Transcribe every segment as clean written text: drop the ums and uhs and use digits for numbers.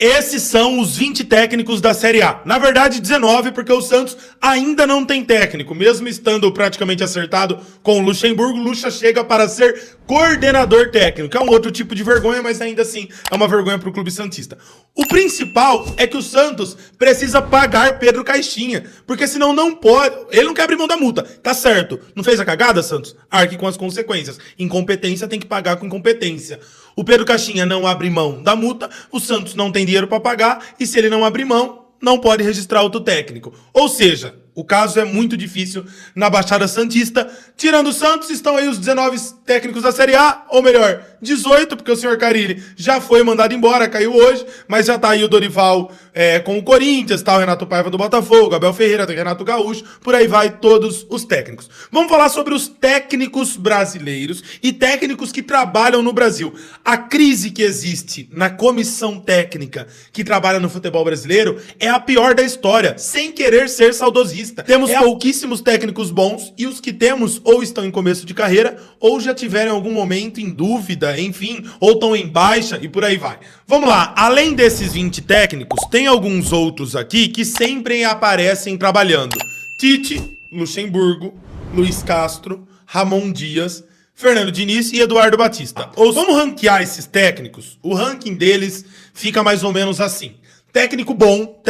Esses são os 20 técnicos da Série A. Na verdade, 19, porque o Santos ainda não tem técnico. Mesmo estando praticamente acertado com o Luxemburgo, o Luxa chega para ser coordenador técnico. É um outro tipo de vergonha, mas ainda assim é uma vergonha para o clube santista. O principal é que o Santos precisa pagar Pedro Caixinha, porque senão não pode. Ele não quer abrir mão da multa. Tá certo. Não fez a cagada, Santos? Arque com as consequências. Incompetência tem que pagar com incompetência. O Pedro Caixinha não abre mão da multa, o Santos não tem dinheiro para pagar, e se ele não abrir mão, não pode registrar outro técnico. Ou seja, o caso é muito difícil na Baixada Santista. Tirando o Santos, estão aí os 19 técnicos da Série A, ou melhor, 18, porque o senhor Carille já foi mandado embora, caiu hoje, mas já tá aí o Dorival com o Corinthians, tá o Renato Paiva do Botafogo, Abel Ferreira, tem Renato Gaúcho, por aí vai todos os técnicos. Vamos falar sobre os técnicos brasileiros e técnicos que trabalham no Brasil. A crise que existe na comissão técnica que trabalha no futebol brasileiro é a pior da história, sem querer ser saudosista. Temos pouquíssimos técnicos bons e os que temos ou estão em começo de carreira ou já tiveram em algum momento em dúvida, enfim, ou estão em baixa e por aí vai. Vamos lá, além desses 20 técnicos, tem alguns outros aqui que sempre aparecem trabalhando. Tite, Luxemburgo, Luiz Castro, Ramon Dias, Fernando Diniz e Eduardo Batista. Vamos ranquear esses técnicos? O ranking deles fica mais ou menos assim. Técnico bom,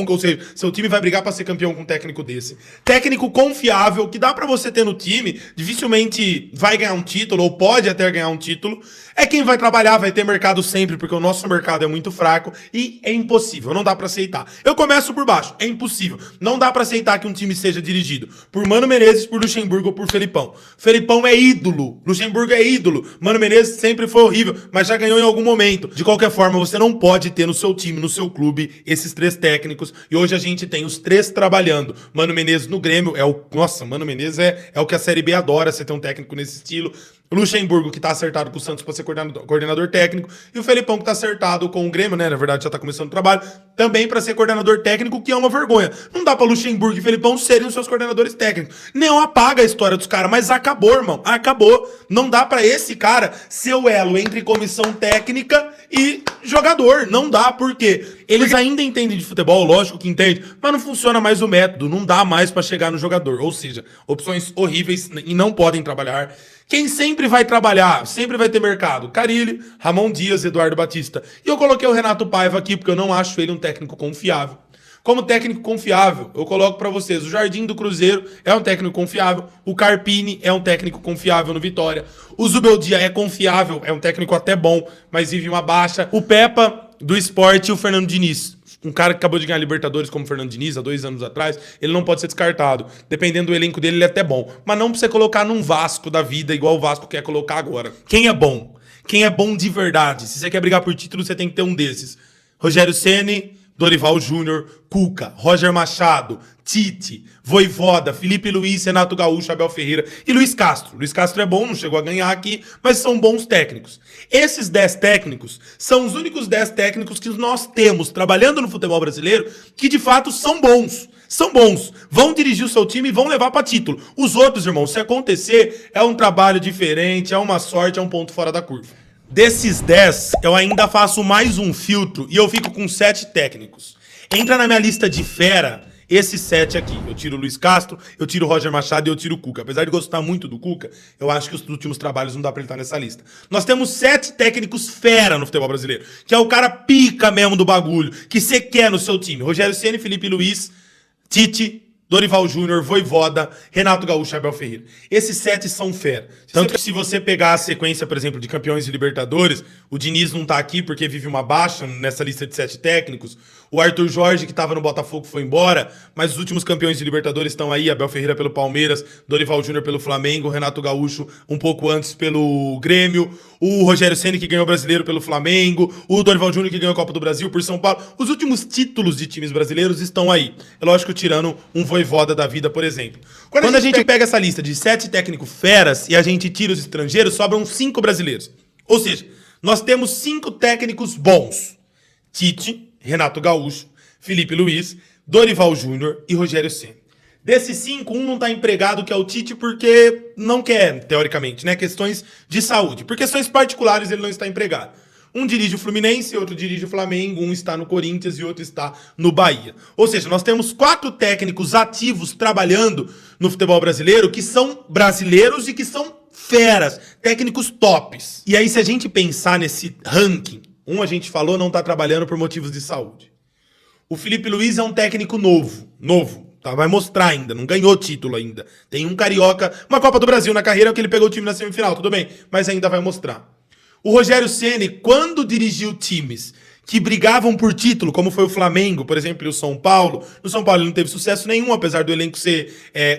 ou seja, seu time vai brigar pra ser campeão com um técnico desse. Técnico confiável, que dá pra você ter no time, dificilmente vai ganhar um título, ou pode até ganhar um título. É quem vai trabalhar, vai ter mercado sempre, porque o nosso mercado é muito fraco e é impossível, não dá pra aceitar. Eu começo por baixo, é impossível. Não dá pra aceitar que um time seja dirigido por Mano Menezes, por Luxemburgo ou por Felipão. Felipão é ídolo, Luxemburgo é ídolo, Mano Menezes sempre foi horrível, mas já ganhou em algum momento. De qualquer forma, você não pode ter no seu time, no seu clube, esses 3 técnicos, e hoje a gente tem os 3 trabalhando. Mano Menezes no Grêmio Nossa, Mano Menezes é o que a Série B adora, você ter um técnico nesse estilo. Luxemburgo, que tá acertado com o Santos pra ser coordenador técnico, e o Felipão, que tá acertado com o Grêmio, né? Na verdade, já tá começando o trabalho, também pra ser coordenador técnico, que é uma vergonha. Não dá pra Luxemburgo e Felipão serem os seus coordenadores técnicos. Não apaga a história dos caras, mas acabou, irmão. Acabou. Não dá pra esse cara ser o elo entre comissão técnica e jogador. Não dá, porque eles ainda entendem de futebol, lógico que entendem, mas não funciona mais o método, não dá mais pra chegar no jogador. Ou seja, opções horríveis e não podem trabalhar. Quem sempre vai trabalhar, sempre vai ter mercado? Carille, Ramon Dias, Eduardo Batista. E eu coloquei o Renato Paiva aqui, porque eu não acho ele um técnico confiável. Como técnico confiável, eu coloco pra vocês, o Jardim do Cruzeiro é um técnico confiável, o Carpini é um técnico confiável no Vitória, o Zubeldia é confiável, é um técnico até bom, mas vive uma baixa, o Pepa do Sport e o Fernando Diniz. Um cara que acabou de ganhar Libertadores como o Fernando Diniz há 2 anos atrás, ele não pode ser descartado. Dependendo do elenco dele, ele é até bom. Mas não pra você colocar num Vasco da vida, igual o Vasco quer colocar agora. Quem é bom? Quem é bom de verdade? Se você quer brigar por título, você tem que ter um desses. Rogério Ceni, Dorival Júnior, Cuca, Roger Machado, Tite, Vojvoda, Felipe Luiz, Renato Gaúcho, Abel Ferreira e Luiz Castro. Luiz Castro é bom, não chegou a ganhar aqui, mas são bons técnicos. Esses 10 técnicos são os únicos 10 técnicos que nós temos trabalhando no futebol brasileiro que de fato são bons. São bons, vão dirigir o seu time e vão levar pra título. Os outros, irmão, se acontecer, é um trabalho diferente, é uma sorte, é um ponto fora da curva. Desses 10, eu ainda faço mais um filtro e eu fico com 7 técnicos. Entra na minha lista de fera esses 7 aqui. Eu tiro o Luiz Castro, eu tiro o Roger Machado e eu tiro o Cuca. Apesar de gostar muito do Cuca, eu acho que os últimos trabalhos não dá pra ele estar nessa lista. Nós temos 7 técnicos fera no futebol brasileiro, que é o cara pica mesmo do bagulho, que você quer no seu time. Rogério Ceni, Felipe Luiz, Tite, Dorival Júnior, Vojvoda, Renato Gaúcho e Abel Ferreira. Esses 7 são fera. Tanto que se você pegar a sequência, por exemplo, de campeões e Libertadores, o Diniz não tá aqui porque vive uma baixa nessa lista de 7 técnicos. O Arthur Jorge, que tava no Botafogo, foi embora, mas os últimos campeões de Libertadores estão aí, Abel Ferreira pelo Palmeiras, Dorival Júnior pelo Flamengo, Renato Gaúcho um pouco antes pelo Grêmio, o Rogério Ceni que ganhou o Brasileiro pelo Flamengo, o Dorival Júnior que ganhou a Copa do Brasil por São Paulo. Os últimos títulos de times brasileiros estão aí. É lógico, tirando um Vojvoda da vida, por exemplo. Quando a gente pega essa lista de 7 técnicos feras e a gente tira os estrangeiros, sobram 5 brasileiros. Ou seja, nós temos 5 técnicos bons. Tite, Renato Gaúcho, Felipe Luiz, Dorival Júnior e Rogério Ceni. Desses 5, um não tá empregado, que é o Tite, porque não quer, teoricamente, né? Questões de saúde. Por questões particulares, ele não está empregado. Um dirige o Fluminense, outro dirige o Flamengo, um está no Corinthians e outro está no Bahia. Ou seja, nós temos 4 técnicos ativos trabalhando no futebol brasileiro que são brasileiros e que são feras, técnicos tops. E aí, se a gente pensar nesse ranking, a gente falou não tá trabalhando por motivos de saúde. O Felipe Luiz é um técnico novo, tá? Vai mostrar ainda, não ganhou título ainda. Tem um carioca, uma Copa do Brasil na carreira, que ele pegou o time na semifinal, tudo bem, mas ainda vai mostrar. O Rogério Ceni, quando dirigiu times que brigavam por título, como foi o Flamengo, por exemplo, e o São Paulo. No São Paulo ele não teve sucesso nenhum, apesar do elenco ser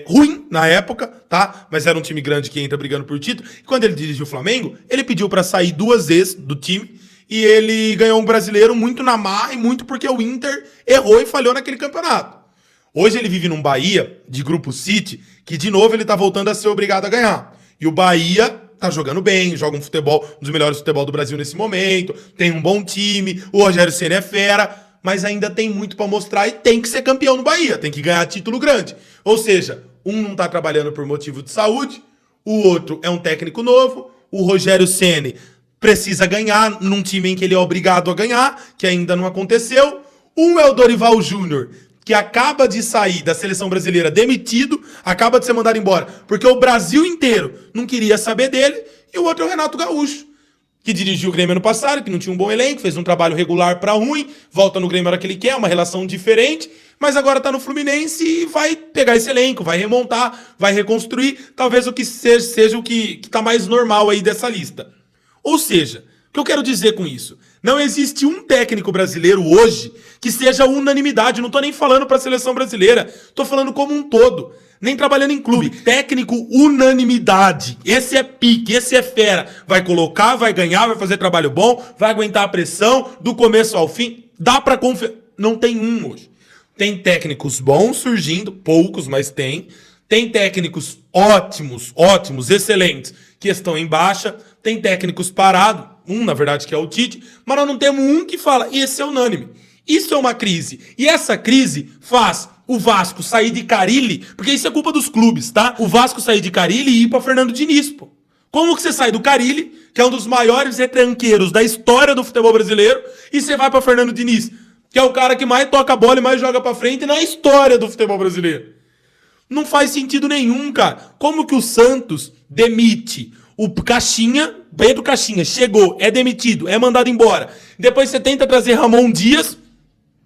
ruim na época, tá? Mas era um time grande que entra brigando por título. E quando ele dirigiu o Flamengo, ele pediu pra sair 2 vezes do time e ele ganhou um brasileiro muito na marra e muito porque o Inter errou e falhou naquele campeonato. Hoje ele vive num Bahia, de Grupo City, que de novo ele tá voltando a ser obrigado a ganhar. E o Bahia tá jogando bem, joga um futebol, um dos melhores futebol do Brasil nesse momento, tem um bom time, o Rogério Ceni é fera, mas ainda tem muito pra mostrar e tem que ser campeão no Bahia, tem que ganhar título grande. Ou seja, um não tá trabalhando por motivo de saúde, o outro é um técnico novo, o Rogério Ceni precisa ganhar num time em que ele é obrigado a ganhar, que ainda não aconteceu. Um é o Dorival Júnior, que acaba de sair da seleção brasileira demitido, acaba de ser mandado embora, porque o Brasil inteiro não queria saber dele, e o outro é o Renato Gaúcho, que dirigiu o Grêmio ano passado, que não tinha um bom elenco, fez um trabalho regular pra ruim, volta no Grêmio na hora que ele quer, uma relação diferente, mas agora tá no Fluminense e vai pegar esse elenco, vai remontar, vai reconstruir, talvez o que seja o que tá mais normal aí dessa lista. Ou seja, o que eu quero dizer com isso? Não existe um técnico brasileiro hoje que seja unanimidade. Não tô nem falando pra seleção brasileira. Tô falando como um todo. Nem trabalhando em clube. Técnico unanimidade. Esse é pique, esse é fera. Vai colocar, vai ganhar, vai fazer trabalho bom, vai aguentar a pressão do começo ao fim. Dá pra confiar. Não tem um hoje. Tem técnicos bons surgindo, poucos, mas tem. Tem técnicos ótimos, excelentes, que estão em baixa. Tem técnicos parados, na verdade, que é o Tite, mas nós não temos um que fala, esse é unânime. Isso é uma crise. E essa crise faz o Vasco sair de Carille, porque isso é culpa dos clubes, tá? O Vasco sair de Carille e ir pra Fernando Diniz, pô. Como que você sai do Carille, que é um dos maiores retranqueiros da história do futebol brasileiro, e você vai pra Fernando Diniz, que é o cara que mais toca a bola e mais joga pra frente na história do futebol brasileiro? Não faz sentido nenhum, cara. Como que o Santos demite o Caixinha, Pedro Caixinha, chegou, é demitido, é mandado embora. Depois você tenta trazer Ramon Dias,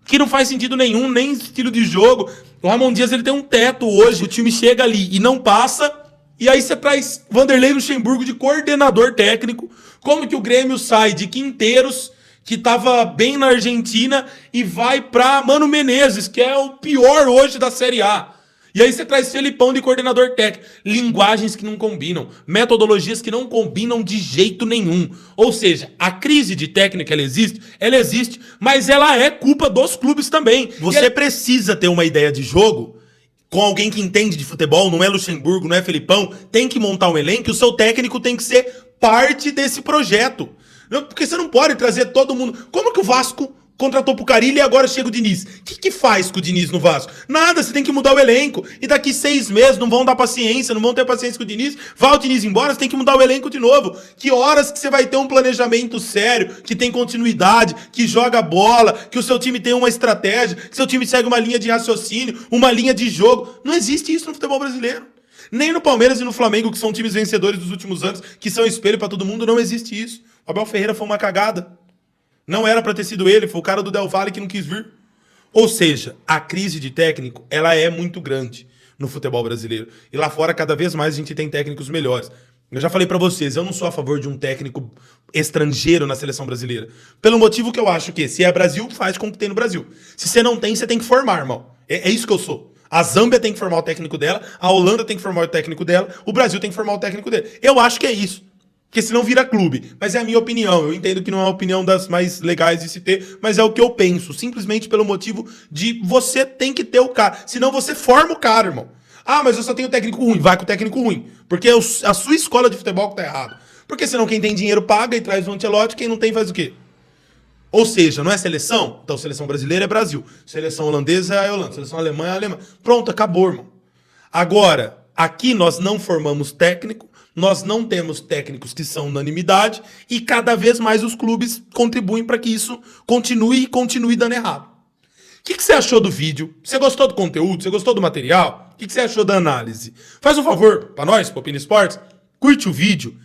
que não faz sentido nenhum, nem estilo de jogo. O Ramon Dias ele tem um teto hoje, o time chega ali e não passa, e aí você traz Vanderlei Luxemburgo de coordenador técnico. Como que o Grêmio sai de Quinteiros, que tava bem na Argentina, e vai pra Mano Menezes, que é o pior hoje da Série A. E aí você traz Felipão de coordenador técnico. Linguagens que não combinam. Metodologias que não combinam de jeito nenhum. Ou seja, a crise de técnica, ela existe, mas ela é culpa dos clubes também. Você precisa ter uma ideia de jogo com alguém que entende de futebol, não é Luxemburgo, não é Felipão. Tem que montar um elenco e o seu técnico tem que ser parte desse projeto. Porque você não pode trazer todo mundo. Como que o Vasco contratou pro Carille e agora chega o Diniz? O que faz com o Diniz no Vasco? Nada, você tem que mudar o elenco. E daqui 6 meses não vão dar paciência, não vão ter paciência com o Diniz. Vai o Diniz embora, você tem que mudar o elenco de novo. Que horas que você vai ter um planejamento sério, que tem continuidade, que joga bola, que o seu time tem uma estratégia, que seu time segue uma linha de raciocínio, uma linha de jogo. Não existe isso no futebol brasileiro. Nem no Palmeiras e no Flamengo, que são times vencedores dos últimos anos, que são espelho pra todo mundo, não existe isso. O Abel Ferreira foi uma cagada. Não era pra ter sido ele, foi o cara do Del Valle que não quis vir. Ou seja, a crise de técnico, ela é muito grande no futebol brasileiro. E lá fora, cada vez mais, a gente tem técnicos melhores. Eu já falei pra vocês, eu não sou a favor de um técnico estrangeiro na seleção brasileira. Pelo motivo que eu acho que, se é Brasil, faz com o que tem no Brasil. Se você não tem, você tem que formar, irmão. É isso que eu sou. A Zâmbia tem que formar o técnico dela, a Holanda tem que formar o técnico dela, o Brasil tem que formar o técnico dele. Eu acho que é isso. Porque senão vira clube. Mas é a minha opinião. Eu entendo que não é uma opinião das mais legais de se ter, mas é o que eu penso. Simplesmente pelo motivo de você tem que ter o cara. Senão você forma o cara, irmão. Ah, mas eu só tenho técnico ruim. Vai com o técnico ruim. Porque é a sua escola de futebol que tá errado. Porque senão quem tem dinheiro paga e traz o Ancelotti, quem não tem faz o quê? Ou seja, não é seleção? Então seleção brasileira é Brasil. Seleção holandesa é Holanda. Seleção alemã é Alemanha. Pronto, acabou, irmão. Agora, aqui nós não formamos técnico, Nós não temos técnicos que são unanimidade e cada vez mais os clubes contribuem para que isso continue dando errado. O que você achou do vídeo? Você gostou do conteúdo? Você gostou do material? O que você achou da análise? Faz um favor para nós, Popini Sports, curte o vídeo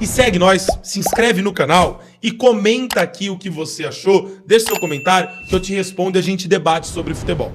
e segue nós, se inscreve no canal e comenta aqui o que você achou. Deixa seu comentário que eu te respondo e a gente debate sobre futebol.